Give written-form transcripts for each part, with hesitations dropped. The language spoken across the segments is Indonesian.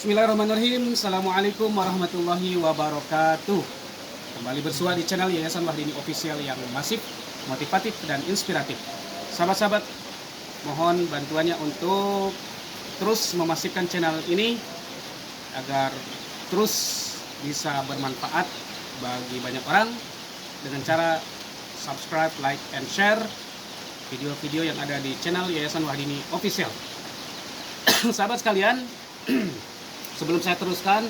Bismillahirrahmanirrahim. Assalamualaikum warahmatullahi wabarakatuh. Kembali bersua di channel Yayasan Wahdini Official yang masif, motivatif, dan inspiratif. Sahabat-sahabat, mohon bantuannya untuk terus memasifkan channel ini agar terus bisa bermanfaat bagi banyak orang dengan cara subscribe, like, and share video-video yang ada di channel Yayasan Wahdini Official. Sahabat sekalian, sebelum saya teruskan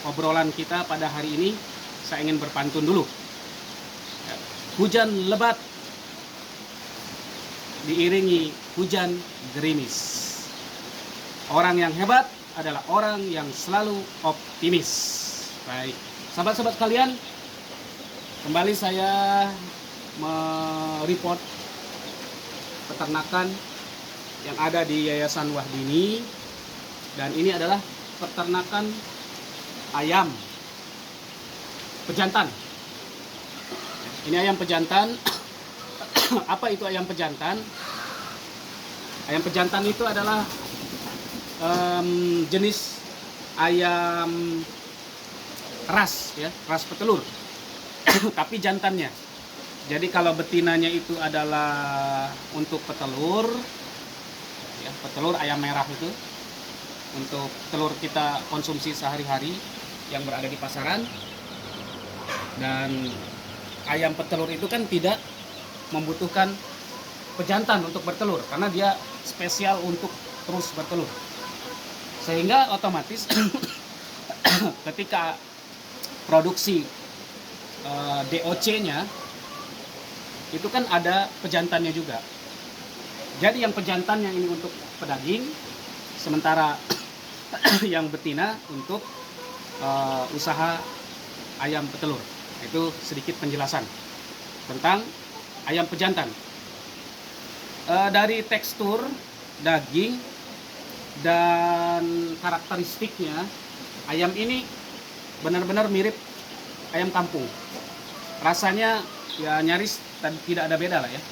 obrolan kita pada hari ini, saya ingin berpantun dulu. Hujan lebat diiringi hujan gerimis. Orang yang hebat adalah orang yang selalu optimis. Baik, sahabat-sahabat kalian, kembali saya mereport peternakan yang ada di Yayasan Wahdini, dan ini adalah peternakan ayam pejantan. Ini ayam pejantan. Apa itu ayam pejantan? Ayam pejantan itu adalah jenis ayam ras, ya, ras petelur, tapi jantannya. Jadi kalau betinanya itu adalah untuk petelur, ya, petelur ayam merah itu untuk telur kita konsumsi sehari-hari yang berada di pasaran. Dan ayam petelur itu kan tidak membutuhkan pejantan untuk bertelur karena dia spesial untuk terus bertelur, sehingga otomatis ketika produksi DOC-nya itu kan ada pejantannya juga. Jadi yang pejantan yang ini untuk pedaging, sementara yang betina untuk usaha ayam petelur. Itu sedikit penjelasan tentang ayam pejantan. Dari tekstur daging dan karakteristiknya, ayam ini benar-benar mirip ayam kampung. Rasanya ya nyaris tidak ada beda lah ya.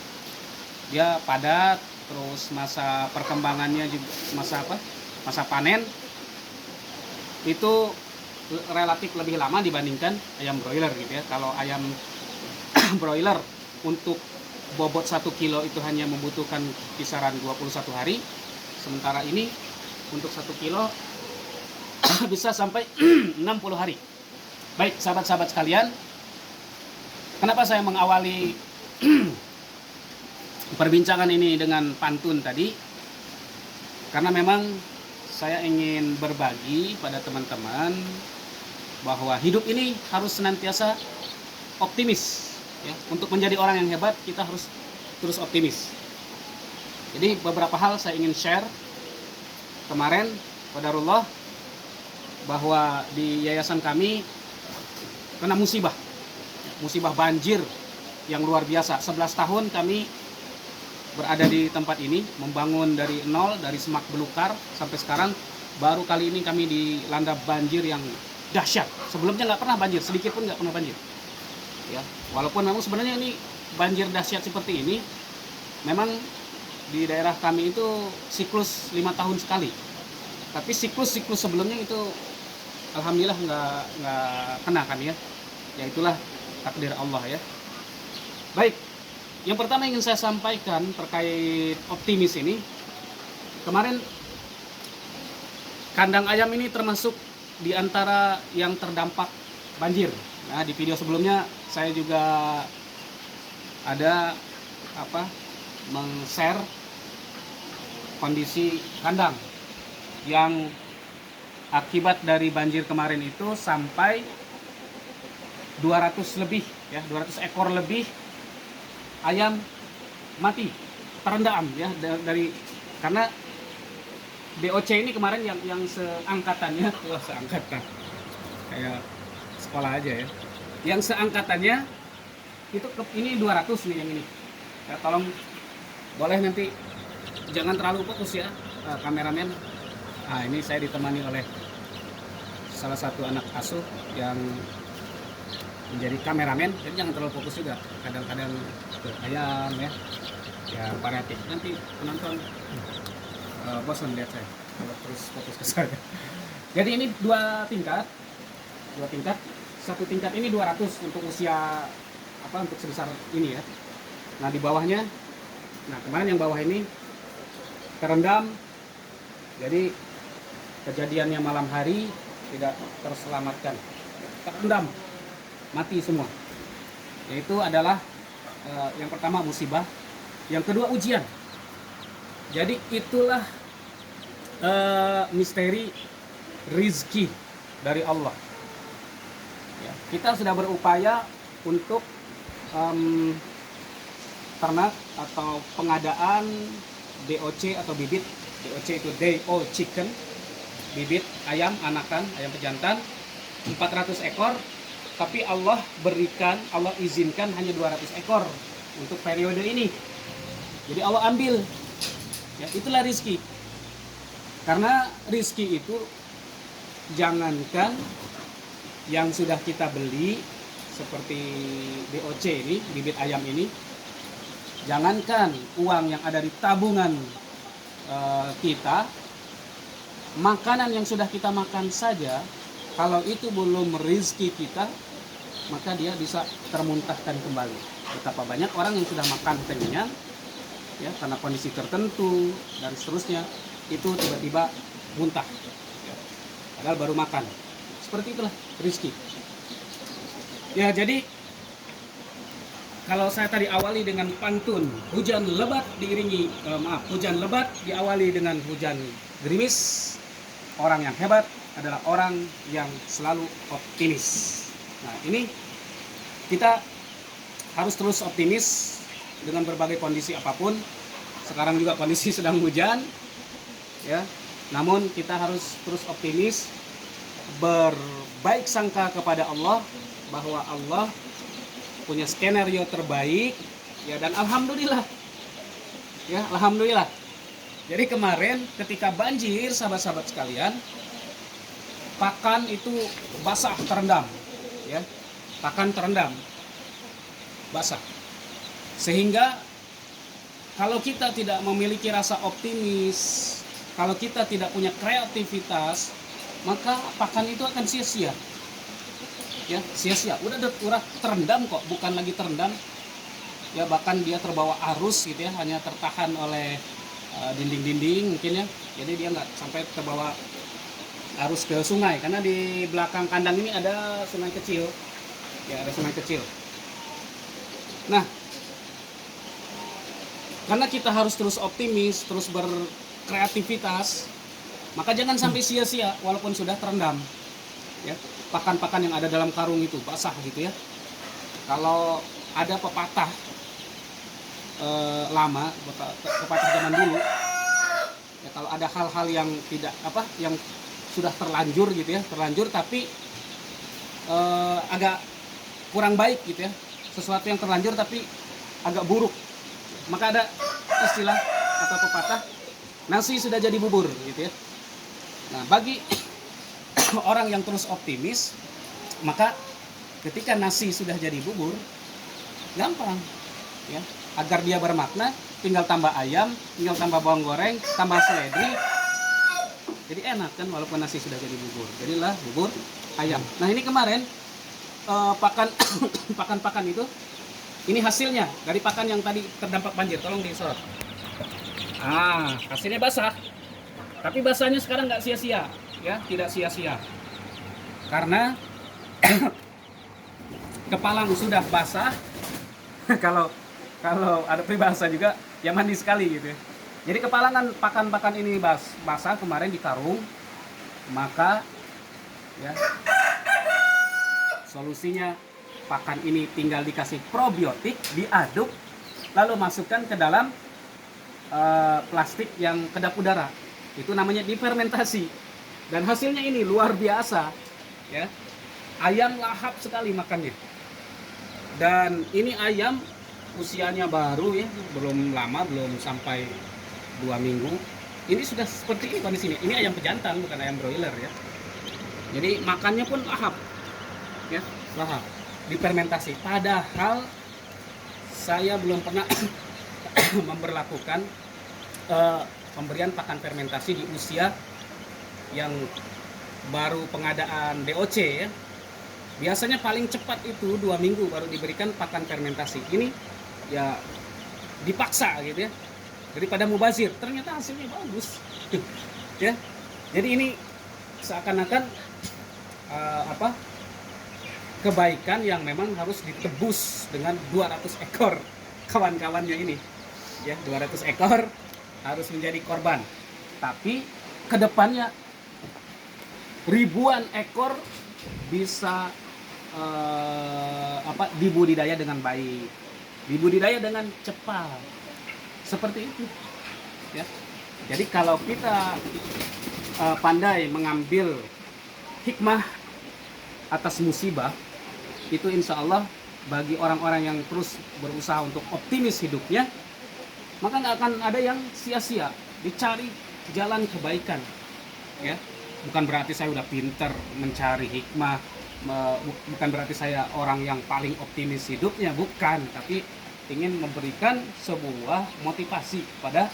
Dia padat, terus masa perkembangannya juga masa panen itu relatif lebih lama dibandingkan ayam broiler gitu ya. Kalau ayam broiler untuk bobot 1 kilo itu hanya membutuhkan kisaran 21 hari, sementara ini untuk 1 kilo bisa sampai 60 hari. Baik, sahabat-sahabat sekalian, kenapa saya mengawali perbincangan ini dengan pantun tadi? Karena memang saya ingin berbagi pada teman-teman bahwa hidup ini harus senantiasa optimis, ya. Untuk menjadi orang yang hebat kita harus terus optimis. Jadi beberapa hal saya ingin share. Kemarin qadarullah bahwa di yayasan kami kena musibah banjir yang luar biasa. 11 tahun kami berada di tempat ini, membangun dari nol, dari semak belukar sampai sekarang. Baru kali ini kami dilanda banjir yang dahsyat. Sebelumnya nggak pernah banjir, sedikit pun nggak pernah banjir. Ya, walaupun memang sebenarnya ini banjir dahsyat seperti ini, memang di daerah kami itu siklus 5 tahun sekali. Tapi siklus sebelumnya itu alhamdulillah nggak kena kan ya. Ya itulah takdir Allah ya. Baik, yang pertama ingin saya sampaikan terkait optimis ini. Kemarin kandang ayam ini termasuk di antara yang terdampak banjir. Nah, di video sebelumnya saya juga ada meng-share kondisi kandang yang akibat dari banjir kemarin itu sampai 200 lebih ya, 200 ekor lebih ayam mati, terendam ya, dari karena DOC ini kemarin yang seangkatannya, seangkatan kayak sekolah aja ya, yang seangkatannya itu ini 200 nih yang ini ya. Tolong boleh nanti jangan terlalu fokus ya, kameramen. Nah, ini saya ditemani oleh salah satu anak asuh yang menjadi kameramen, jadi jangan terlalu fokus juga, kadang-kadang ke ayam ya, ya variatif. Nanti penonton bosan lihat saya kalau terus fokus ke saya. Jadi ini dua tingkat. Satu tingkat ini 200 untuk usia untuk sebesar ini ya. Nah di bawahnya, kemarin yang bawah ini terendam. Jadi kejadiannya malam hari tidak terselamatkan, terendam, mati semua. Yaitu adalah yang pertama musibah, yang kedua ujian. Jadi itulah misteri rizki dari Allah. Ya, kita sudah berupaya untuk ternak atau pengadaan DOC atau bibit. DOC itu day old chicken, bibit ayam anakan, ayam pejantan 400 ekor, tapi Allah izinkan hanya 200 ekor untuk periode ini. Jadi Allah ambil. Ya, itulah rizki. Karena rizki itu jangankan yang sudah kita beli seperti DOC ini, bibit ayam ini, jangankan uang yang ada di tabungan kita, makanan yang sudah kita makan saja, kalau itu belum rezeki kita, maka dia bisa termuntahkan kembali. Betapa banyak orang yang sudah makan kenyang, ya, karena kondisi tertentu dan seterusnya, itu tiba-tiba muntah, ya, padahal baru makan. Seperti itulah rezeki. Ya, jadi kalau saya tadi awali dengan pantun, hujan lebat diawali dengan hujan gerimis. Orang yang hebat adalah orang yang selalu optimis. Nah, ini kita harus terus optimis dengan berbagai kondisi apapun. Sekarang juga kondisi sedang hujan, ya. Namun kita harus terus optimis, berbaik sangka kepada Allah bahwa Allah punya skenario terbaik, ya, dan alhamdulillah. Ya, alhamdulillah. Jadi kemarin ketika banjir, sahabat-sahabat sekalian, pakan itu basah, terendam, ya. Pakan terendam, basah. Sehingga kalau kita tidak memiliki rasa optimis, kalau kita tidak punya kreativitas, maka pakan itu akan sia-sia. Ya, sia-sia. Udah terendam kok, bukan lagi terendam. Ya, bahkan dia terbawa arus gitu ya, hanya tertahan oleh dinding-dinding mungkin ya. Jadi dia nggak sampai terbawa arus ke sungai, karena di belakang kandang ini ada sungai kecil. Ya, ada sungai kecil. Nah, karena kita harus terus optimis, terus berkreativitas, maka jangan sampai sia-sia walaupun sudah terendam. Ya, pakan-pakan yang ada dalam karung itu basah gitu ya. Kalau ada pepatah lama, pepatah zaman dulu, ya, kalau ada hal-hal yang yang sudah terlanjur gitu ya, tapi agak kurang baik gitu ya, sesuatu yang terlanjur tapi agak buruk, maka ada istilah atau pepatah, nasi sudah jadi bubur gitu ya. Nah, bagi orang yang terus optimis, maka ketika nasi sudah jadi bubur, gampang ya, agar dia bermakna, tinggal tambah ayam, tinggal tambah bawang goreng, tambah seledri, jadi enak kan, walaupun nasi sudah jadi bubur. Jadilah bubur ayam. Nah, ini kemarin pakan itu, ini hasilnya dari pakan yang tadi terdampak banjir. Tolong disorot. Hasilnya basah, tapi basahnya sekarang nggak sia-sia, ya, tidak sia-sia, karena kepalang sudah basah. kalau ada peribahasa juga, ya mandi sekali gitu ya. Jadi kepalangan pakan-pakan ini basah kemarin di karung, maka ya solusinya pakan ini tinggal dikasih probiotik, diaduk, lalu masukkan ke dalam plastik yang kedap udara. Itu namanya difermentasi. Dan hasilnya ini luar biasa, ya. Ayam lahap sekali makannya. Dan ini ayam usianya baru ya, belum lama, belum sampai 2 minggu. Ini sudah seperti ini kondisinya. Ini ayam pejantan, bukan ayam broiler ya. Jadi makannya pun lahap, ya, lahap, difermentasi. Padahal saya belum pernah memberlakukan pemberian pakan fermentasi di usia yang baru pengadaan DOC ya. Biasanya paling cepat itu 2 minggu baru diberikan pakan fermentasi. Ini ya dipaksa gitu ya, daripada mubazir. Ternyata hasilnya bagus ya. Jadi ini seakan-akan kebaikan yang memang harus ditebus dengan 200 ekor kawan-kawannya ini ya. 200 ekor harus menjadi korban, tapi kedepannya ribuan ekor bisa dibudidaya dengan baik, dibudidaya dengan cepat, seperti itu ya. Jadi kalau kita pandai mengambil hikmah atas musibah, itu insya Allah bagi orang-orang yang terus berusaha untuk optimis hidupnya, maka nggak akan ada yang sia-sia. Dicari jalan kebaikan ya. Bukan berarti saya udah pinter mencari hikmah, bukan berarti saya orang yang paling optimis hidupnya, bukan, tapi ingin memberikan sebuah motivasi pada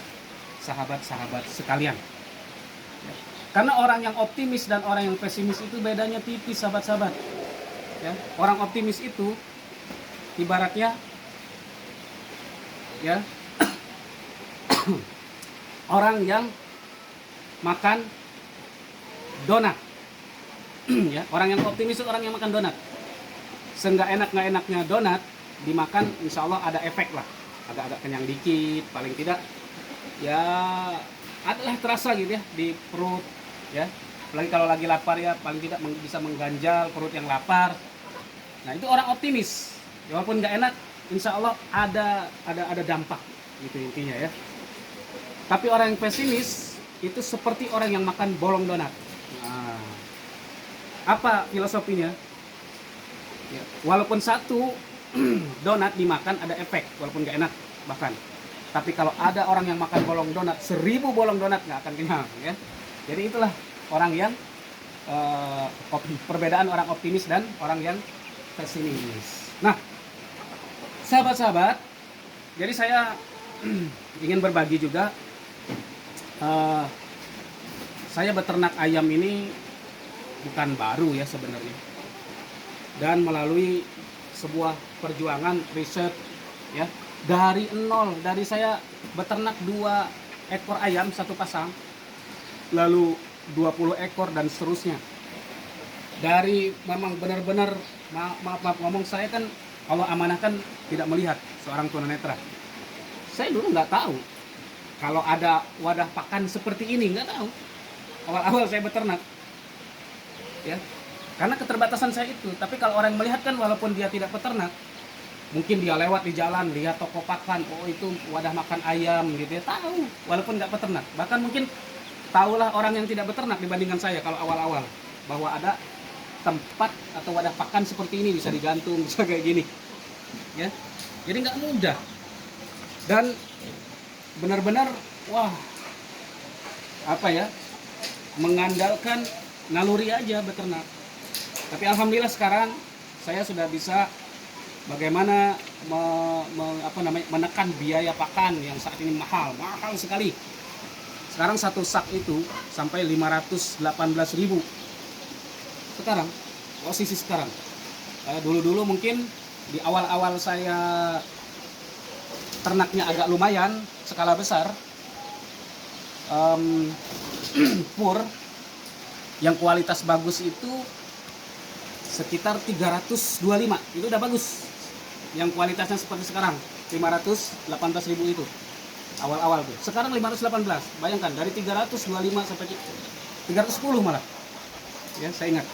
sahabat-sahabat sekalian. Karena orang yang optimis dan orang yang pesimis itu bedanya tipis, sahabat-sahabat. Ya, orang optimis itu ibaratnya ya orang yang makan donat. Ya, orang yang optimis itu orang yang makan donat. Seenggak nggak enaknya donat dimakan, insya Allah ada efek lah, agak-agak kenyang dikit, paling tidak ya adalah terasa gitu ya di perut ya. Apalagi kalau lagi lapar ya, paling tidak bisa mengganjal perut yang lapar. Nah itu orang optimis, ya, walaupun nggak enak, insya Allah ada dampak gitu intinya ya. Tapi orang yang pesimis itu seperti orang yang makan bolong donat. Nah, apa filosofinya? Ya, walaupun satu donat dimakan ada efek, walaupun nggak enak bahkan. Tapi kalau ada orang yang makan bolong donat, 1000 bolong donat nggak akan kenyang ya. Jadi itulah orang yang perbedaan orang optimis dan orang yang pesimis. Nah, sahabat-sahabat, jadi saya ingin berbagi juga. Saya beternak ayam ini bukan baru ya sebenarnya, dan melalui sebuah perjuangan riset ya, dari nol, dari saya beternak 2 ekor ayam satu pasang, lalu 20 ekor dan seterusnya. Dari memang benar-benar maaf ngomong, saya kan Allah amanahkan tidak melihat, seorang tunanetra. Saya dulu nggak tahu kalau ada wadah pakan seperti ini, nggak tahu. Awal-awal saya beternak ya, karena keterbatasan saya itu. Tapi kalau orang melihat kan, walaupun dia tidak peternak, mungkin dia lewat di jalan lihat toko pakan, oh itu wadah makan ayam gitu ya, tahu walaupun nggak peternak. Bahkan mungkin tahulah orang yang tidak beternak dibandingkan saya kalau awal-awal, bahwa ada tempat atau wadah pakan seperti ini, bisa digantung, bisa kayak gini ya. Jadi nggak mudah dan benar-benar wah, apa ya, mengandalkan naluri aja beternak. Tapi alhamdulillah sekarang saya sudah bisa bagaimana menekan biaya pakan yang saat ini mahal sekali. Sekarang satu sak itu sampai 518.000 sekarang, posisi sekarang. Dulu-dulu mungkin di awal-awal saya ternaknya agak lumayan, skala besar, pur yang kualitas bagus itu sekitar 325, itu udah bagus. Yang kualitasnya seperti sekarang 518.000 itu awal-awal tuh. Sekarang 518, bayangkan dari 325 sampai 310 malah ya, saya ingat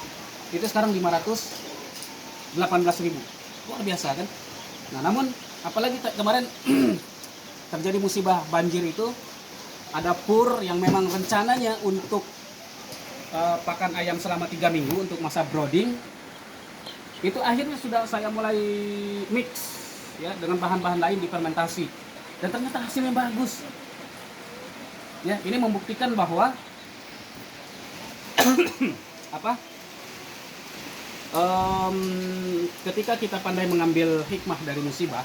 itu sekarang 518.000, luar biasa kan. Nah namun apalagi kemarin terjadi musibah banjir itu, ada pur yang memang rencananya untuk pakan ayam selama 3 minggu untuk masa brooding, itu akhirnya sudah saya mulai mix ya dengan bahan-bahan lain difermentasi, dan ternyata hasilnya bagus ya. Ini membuktikan bahwa ketika kita pandai mengambil hikmah dari musibah,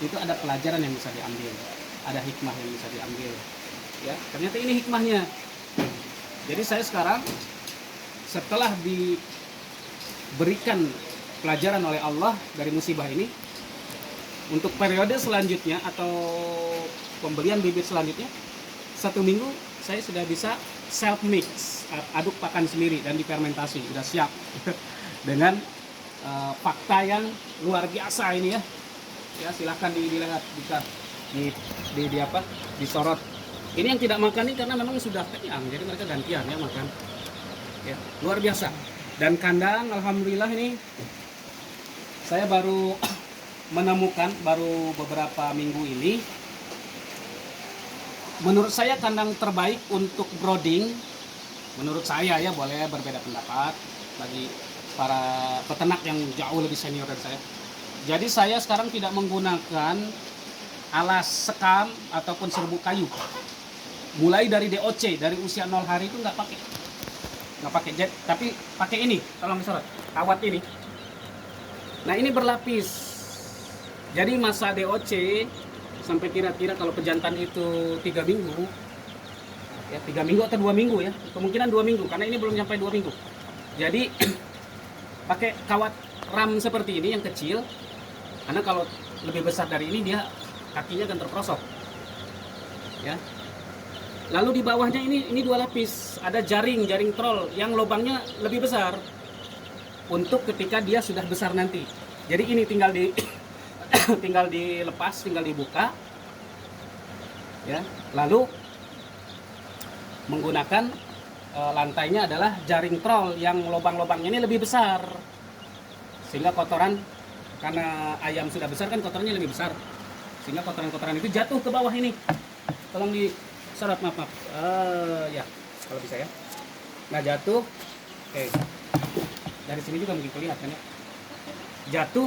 itu ada pelajaran yang bisa diambil, ada hikmah yang bisa diambil Ya, ternyata ini hikmahnya. Jadi saya sekarang setelah diberikan pelajaran oleh Allah dari musibah ini, untuk periode selanjutnya atau pembelian bibit selanjutnya, 1 minggu saya sudah bisa self mix, aduk pakan sendiri dan difermentasi, sudah siap dengan fakta yang luar biasa ini ya. Ya silahkan dilihat bisa disorot. Ini yang tidak makan ini karena memang sudah kenyang, jadi mereka gantian ya makan. Ya, luar biasa. Dan kandang alhamdulillah ini saya baru menemukan baru beberapa minggu ini, menurut saya kandang terbaik untuk brooding, menurut saya ya, boleh berbeda pendapat bagi para peternak yang jauh lebih senior dari saya. Jadi saya sekarang tidak menggunakan alas sekam ataupun serbuk kayu. Mulai dari DOC, dari usia 0 hari itu nggak pakai jet, tapi pakai ini, tolong disorot, kawat ini. Nah ini berlapis. Jadi masa DOC sampai kira-kira kalau pejantan itu 3 minggu, ya 3 minggu atau 2 minggu ya, kemungkinan 2 minggu karena ini belum sampai 2 minggu. Jadi pakai kawat ram seperti ini yang kecil, karena kalau lebih besar dari ini dia kakinya akan terprosok. Ya. Lalu di bawahnya ini 2 lapis, ada jaring troll yang lubangnya lebih besar untuk ketika dia sudah besar nanti. Jadi ini tinggal dilepas, tinggal dibuka, ya. Lalu menggunakan lantainya adalah jaring troll yang lubang-lubangnya ini lebih besar, sehingga kotoran, karena ayam sudah besar kan kotorannya lebih besar, sehingga kotoran-kotoran itu jatuh ke bawah ini. Tolong disorot, maaf. Ya, kalau bisa ya. Nah jatuh, oke. Dari sini juga mungkin kelihatan ya. Jatuh.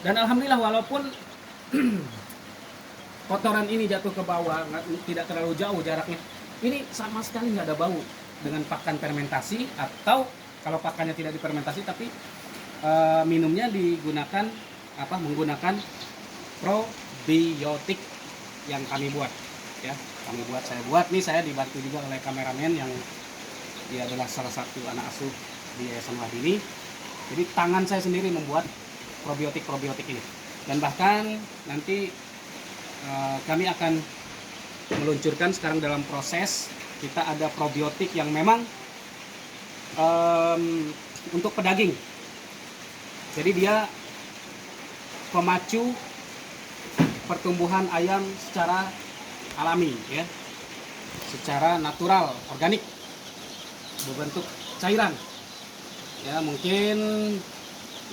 Dan alhamdulillah walaupun kotoran ini jatuh ke bawah, tidak terlalu jauh jaraknya, ini sama sekali nggak ada bau dengan pakan fermentasi, atau kalau pakannya tidak difermentasi tapi minumnya menggunakan probiotik yang kami buat ya. Saya dibantu juga oleh kameramen yang dia adalah salah satu anak asuh di Yayasan Wahdini. Jadi tangan saya sendiri membuat probiotik ini, dan bahkan nanti kami akan meluncurkan sekarang dalam proses. Kita ada probiotik yang memang untuk pedaging, jadi dia pemacu pertumbuhan ayam secara alami ya, secara natural, organik, berbentuk cairan ya. Mungkin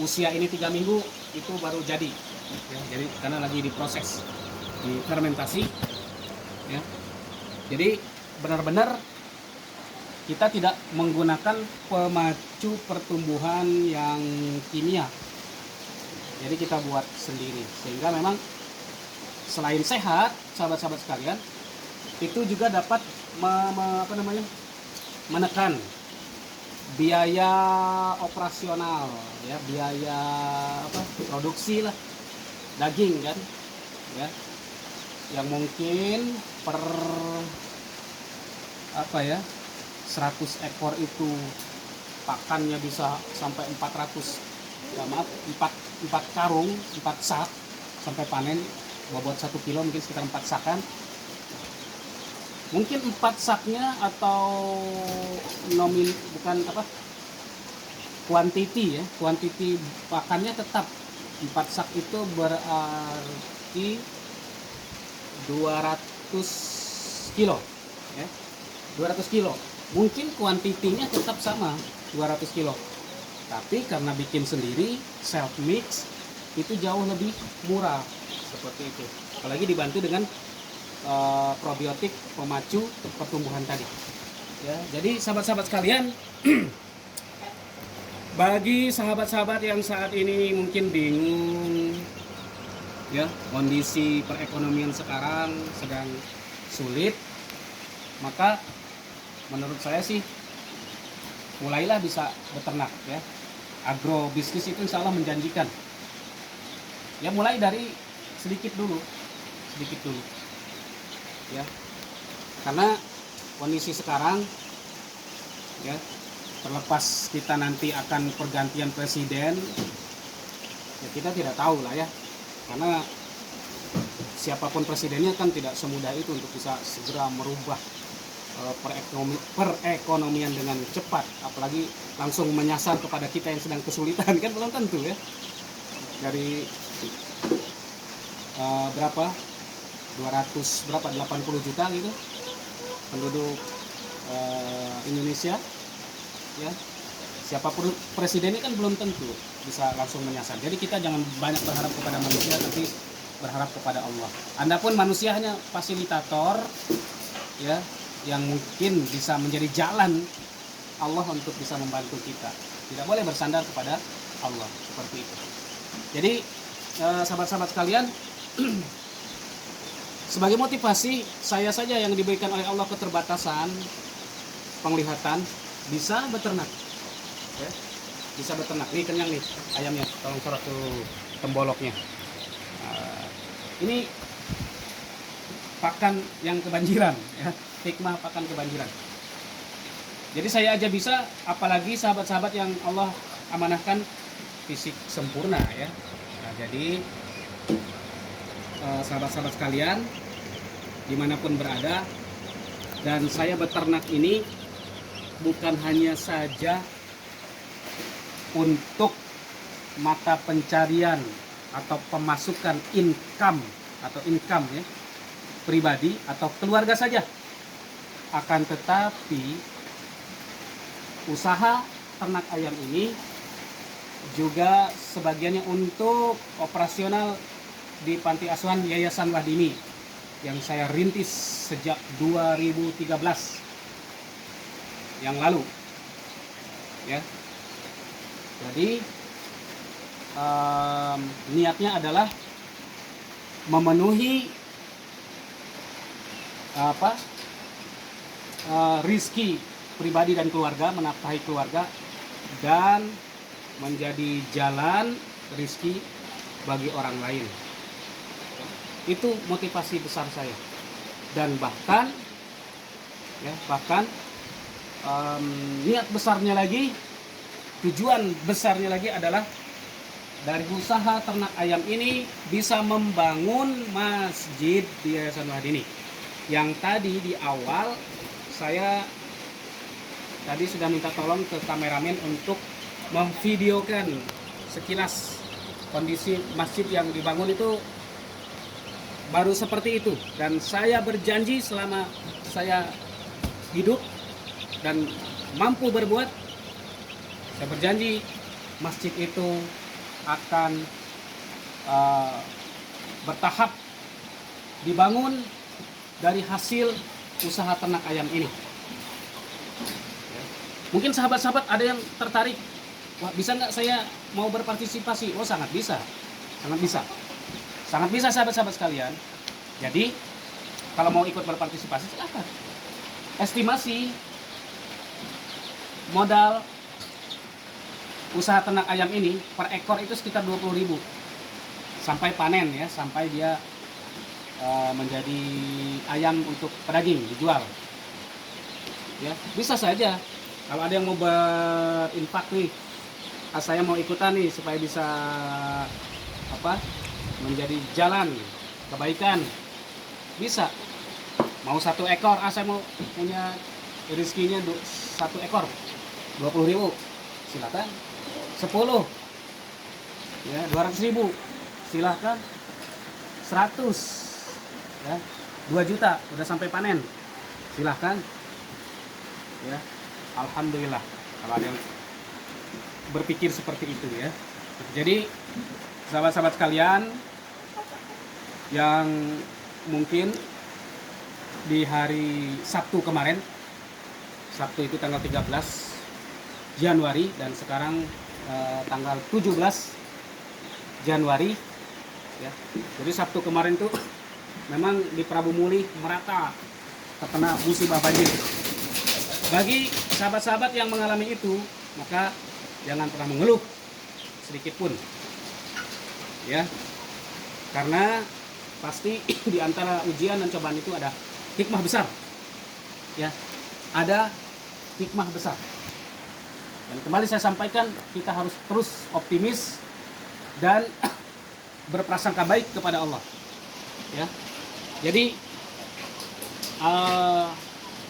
usia ini 3 minggu itu baru jadi ya, jadi karena lagi diproses, difermentasi ya. Jadi benar-benar kita tidak menggunakan pemacu pertumbuhan yang kimia, jadi kita buat sendiri, sehingga memang selain sehat, sahabat-sahabat sekalian, itu juga dapat menekan biaya operasional ya, biaya produksi lah daging kan ya, yang mungkin per 100 ekor itu pakannya bisa sampai 4 karung, 4 sak sampai panen, bobot 1 kilo mungkin sekitar 4 sakan. Mungkin 4 saknya atau kuantiti pakannya tetap 4 sak itu berarti 200 kilo ya. 200 kilo. Mungkin kuantitinya tetap sama 200 kilo. Tapi karena bikin sendiri, self mix, itu jauh lebih murah seperti itu. Apalagi dibantu dengan probiotik pemacu pertumbuhan tadi ya. Jadi sahabat-sahabat sekalian, bagi sahabat-sahabat yang saat ini mungkin bingung ya, kondisi perekonomian sekarang sedang sulit, maka menurut saya sih mulailah bisa beternak ya. Agrobisnis itu insya Allah menjanjikan ya, mulai dari sedikit dulu ya. Karena kondisi sekarang ya, terlepas kita nanti akan pergantian presiden, ya kita tidak tahu lah ya, karena siapapun presidennya kan tidak semudah itu untuk bisa segera merubah perekonomian dengan cepat, apalagi langsung menyasar kepada kita yang sedang kesulitan, kan belum tentu ya. Dari berapa 80 juta gitu penduduk Indonesia ya, siapapun presidennya kan belum tentu bisa langsung menyasar. Jadi kita jangan banyak berharap kepada manusia, tapi berharap kepada Allah. Anda pun manusia hanya fasilitator ya, yang mungkin bisa menjadi jalan Allah untuk bisa membantu kita. Tidak boleh bersandar kepada Allah seperti itu. Jadi sahabat-sahabat sekalian, sebagai motivasi, saya saja yang diberikan oleh Allah keterbatasan penglihatan bisa beternak ya, bisa beternak. Nih kenyang nih ayamnya, tolong sorot tuh temboloknya. Ini pakan yang kebanjiran ya, hikmah pakan kebanjiran. Jadi saya aja bisa, apalagi sahabat-sahabat yang Allah amanahkan fisik sempurna ya. Nah, jadi sahabat-sahabat sekalian dimanapun berada, dan saya beternak ini bukan hanya saja untuk mata pencarian atau pemasukan income ya, pribadi atau keluarga saja, akan tetapi usaha ternak ayam ini juga sebagiannya untuk operasional di Panti Asuhan Yayasan Wahdini yang saya rintis sejak 2013 yang lalu ya. Jadi niatnya adalah memenuhi rizki pribadi dan keluarga, menafkahi keluarga, dan menjadi jalan rizki bagi orang lain. Itu motivasi besar saya. Dan bahkan niat besarnya lagi, tujuan besarnya lagi adalah dari usaha ternak ayam ini bisa membangun masjid di Yayasan Wahdini. Yang tadi di awal saya tadi sudah minta tolong ke kameramen untuk memvideokan sekilas kondisi masjid yang dibangun itu baru seperti itu. Dan saya berjanji selama saya hidup dan mampu berbuat, saya berjanji masjid itu akan bertahap dibangun dari hasil usaha ternak ayam ini. Mungkin sahabat-sahabat ada yang tertarik, wah bisa nggak saya mau berpartisipasi? Oh sangat bisa, sangat bisa sahabat-sahabat sekalian. Jadi kalau mau ikut berpartisipasi silakan. Estimasi modal usaha ternak ayam ini per ekor itu sekitar 20.000 sampai panen ya, sampai dia menjadi ayam untuk pedaging dijual ya. Bisa saja kalau ada yang mau berinfak nih, saya mau ikutan nih supaya bisa menjadi jalan kebaikan, bisa. Mau 1 ekor, saya mau punya rezekinya 1 ekor 20.000, silakan. 10 ya 200.000 silahkan. 100 ya 2 juta udah sampai panen, silahkan ya. Alhamdulillah kalau ada yang berpikir seperti itu ya. Jadi sahabat-sahabat sekalian yang mungkin di hari Sabtu kemarin, Sabtu itu tanggal 13 Januari dan sekarang tanggal 17 Januari ya. Jadi Sabtu kemarin tuh memang di Prabu Muli merata terkena musibah banjir. Bagi sahabat-sahabat yang mengalami itu, maka jangan pernah mengeluh sedikit pun ya, karena pasti di antara ujian dan cobaan itu ada hikmah besar ya, ada hikmah besar. Dan kembali saya sampaikan, kita harus terus optimis dan berprasangka baik kepada Allah. Ya, jadi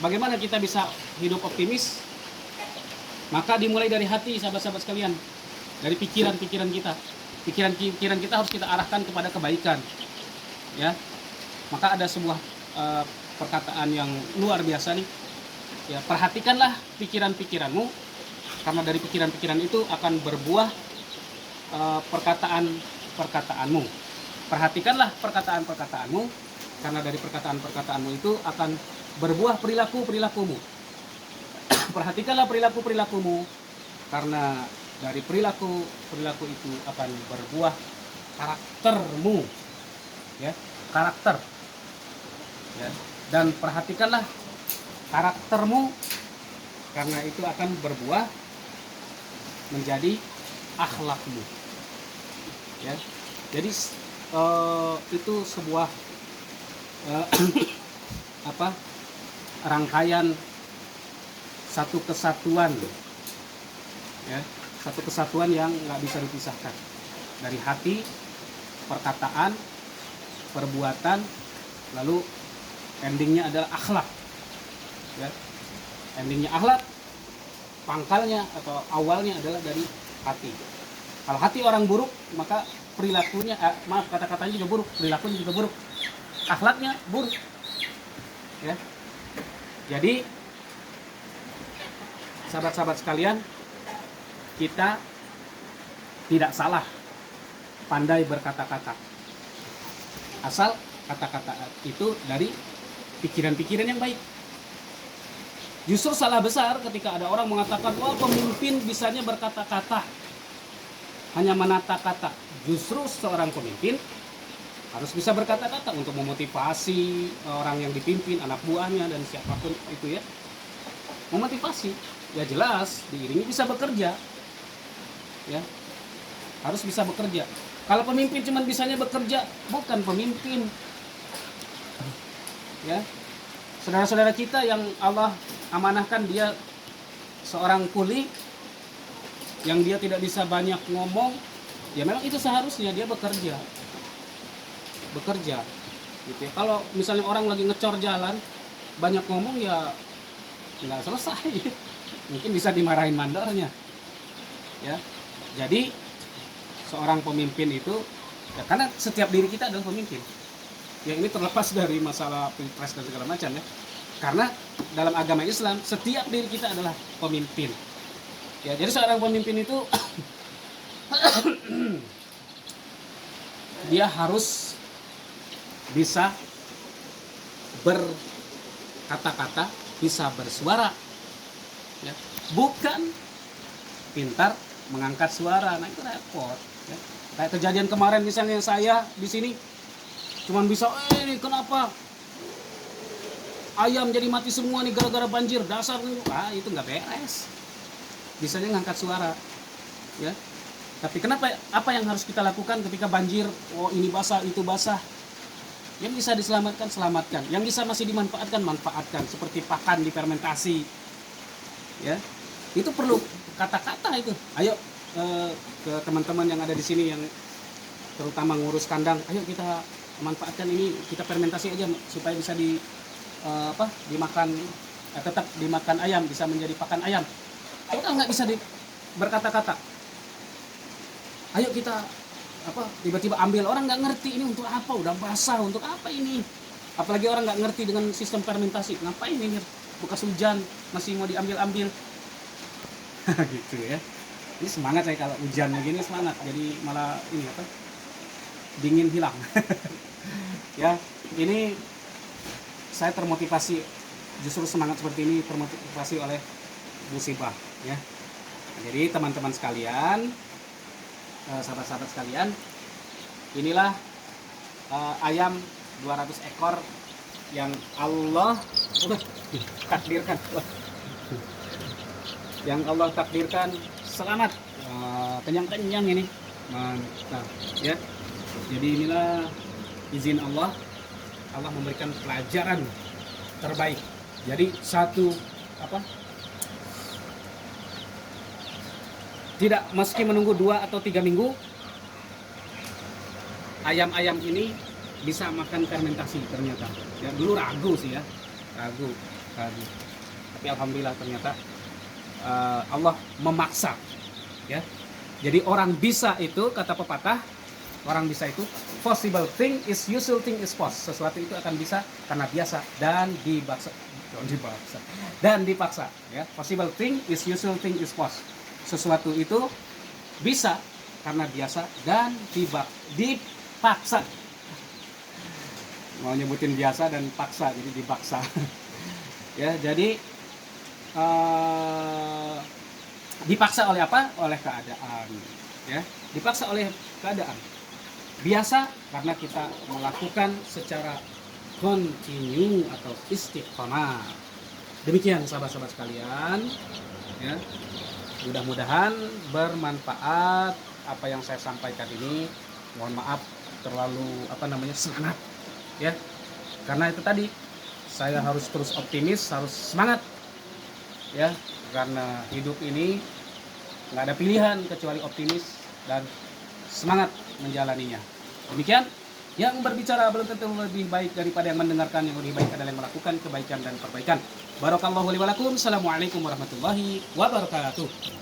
bagaimana kita bisa hidup optimis? Maka dimulai dari hati, sahabat-sahabat sekalian, dari pikiran-pikiran kita. Pikiran-pikiran kita harus kita arahkan kepada kebaikan. Ya, maka ada sebuah perkataan yang luar biasa nih. Ya, perhatikanlah pikiran-pikiranmu, karena dari pikiran-pikiran itu akan berbuah perkataan-perkataanmu. Perhatikanlah perkataan-perkataanmu, karena dari perkataan-perkataanmu itu akan berbuah perilaku-perilakumu. Perhatikanlah perilaku-perilakumu, karena dari perilaku-perilaku itu akan berbuah karaktermu. Ya, karakter. Ya, dan perhatikanlah karaktermu, karena itu akan berbuah menjadi akhlakmu. Ya, jadi itu sebuah rangkaian satu kesatuan, ya, satu kesatuan yang nggak bisa dipisahkan, dari hati, perkataan, perbuatan, lalu endingnya adalah akhlak. Ya, endingnya akhlak, pangkalnya atau awalnya adalah dari hati. Kalau hati orang buruk, maka perilakunya, kata-katanya juga buruk, perilakunya juga buruk, akhlaknya buruk. Ya, jadi sahabat-sahabat sekalian, kita tidak salah pandai berkata-kata, asal kata-kata itu dari pikiran-pikiran yang baik. Justru salah besar ketika ada orang mengatakan, wah, pemimpin bisanya berkata-kata, hanya menata kata. Justru seorang pemimpin harus bisa berkata-kata untuk memotivasi orang yang dipimpin, anak buahnya dan siapapun itu, ya. Memotivasi, ya jelas diiringi bisa bekerja. Ya, harus bisa bekerja. Kalau pemimpin cuma bisanya bekerja, bukan pemimpin. Ya, saudara-saudara kita yang Allah amanahkan, dia seorang kuli yang dia tidak bisa banyak ngomong, ya memang itu seharusnya dia bekerja gitu ya. Kalau misalnya orang lagi ngecor jalan banyak ngomong, ya nggak selesai. Mungkin bisa dimarahin mandornya, ya. Jadi seorang pemimpin itu, ya, karena setiap diri kita adalah pemimpin. Ya, ini terlepas dari masalah pilpres dan segala macam, ya. Karena dalam agama Islam setiap diri kita adalah pemimpin. Ya, jadi seorang pemimpin itu dia harus bisa berkata-kata, bisa bersuara. Ya, bukan pintar mengangkat suara. Nah, itu repot. Ya. Kayak kejadian kemarin misalnya, saya di sini cuman bisa, ini kenapa ayam jadi mati semua nih gara-gara banjir, dasar nih. Itu nggak beres. Bisanya ngangkat suara, ya. Tapi kenapa? Apa yang harus kita lakukan ketika banjir? Oh, ini basah, itu basah. Yang bisa diselamatkan, selamatkan. Yang bisa masih dimanfaatkan, manfaatkan. Seperti pakan difermentasi, ya. Itu perlu kata-kata itu. Ayo ke teman-teman yang ada di sini yang terutama ngurus kandang, ayo kita manfaatkan ini, kita fermentasi aja supaya bisa dimakan, tetap dimakan ayam, bisa menjadi pakan ayam. Kita nggak bisa berkata-kata. Ayo kita tiba-tiba ambil, orang nggak ngerti ini untuk apa, udah basah, untuk apa ini? Apalagi orang nggak ngerti dengan sistem fermentasi, ngapain ini? Bekas hujan masih mau diambil-ambil. Gitu ya. Ini semangat saya kalau hujan begini, semangat. Jadi malah ini dingin hilang. Ya, ini saya termotivasi, justru semangat seperti ini termotivasi oleh musibah, ya. Jadi teman-teman sekalian, sahabat-sahabat sekalian, inilah ayam 200 ekor yang Allah takdirkan. Yang Allah takdirkan selamat, kenyang-kenyang ini, mantap, ya. Jadi inilah izin Allah, Allah memberikan pelajaran terbaik Jadi satu apa? Tidak meski menunggu 2 atau 3 minggu, ayam-ayam ini bisa makan fermentasi ternyata. Ya dulu ragu sih ya, ragu. Tapi alhamdulillah ternyata Allah memaksa, ya. Jadi orang bisa itu, kata pepatah, orang bisa itu possible thing is usual thing is pos. Sesuatu itu akan bisa karena biasa dan dipaksa, ya. Possible thing is usual thing is pos. Sesuatu itu bisa karena biasa dan dipaksa. Mau nyebutin biasa dan paksa, jadi dipaksa. Ya, jadi dipaksa oleh apa? Oleh keadaan, ya. Dipaksa oleh keadaan. Biasa karena kita melakukan secara kontinu atau istiqomah. Demikian sahabat-sahabat sekalian, ya. Mudah-mudahan bermanfaat apa yang saya sampaikan ini. Mohon maaf terlalu semangat, ya. Karena itu tadi saya harus terus optimis, harus semangat, ya, karena hidup ini nggak ada pilihan kecuali optimis dan semangat menjalaninya. Demikian, yang berbicara belum tentu lebih baik daripada yang mendengarkan. Yang lebih baik adalah yang melakukan kebaikan dan perbaikan. Barakallahu li wa lakum. Assalamualaikum warahmatullahi wabarakatuh.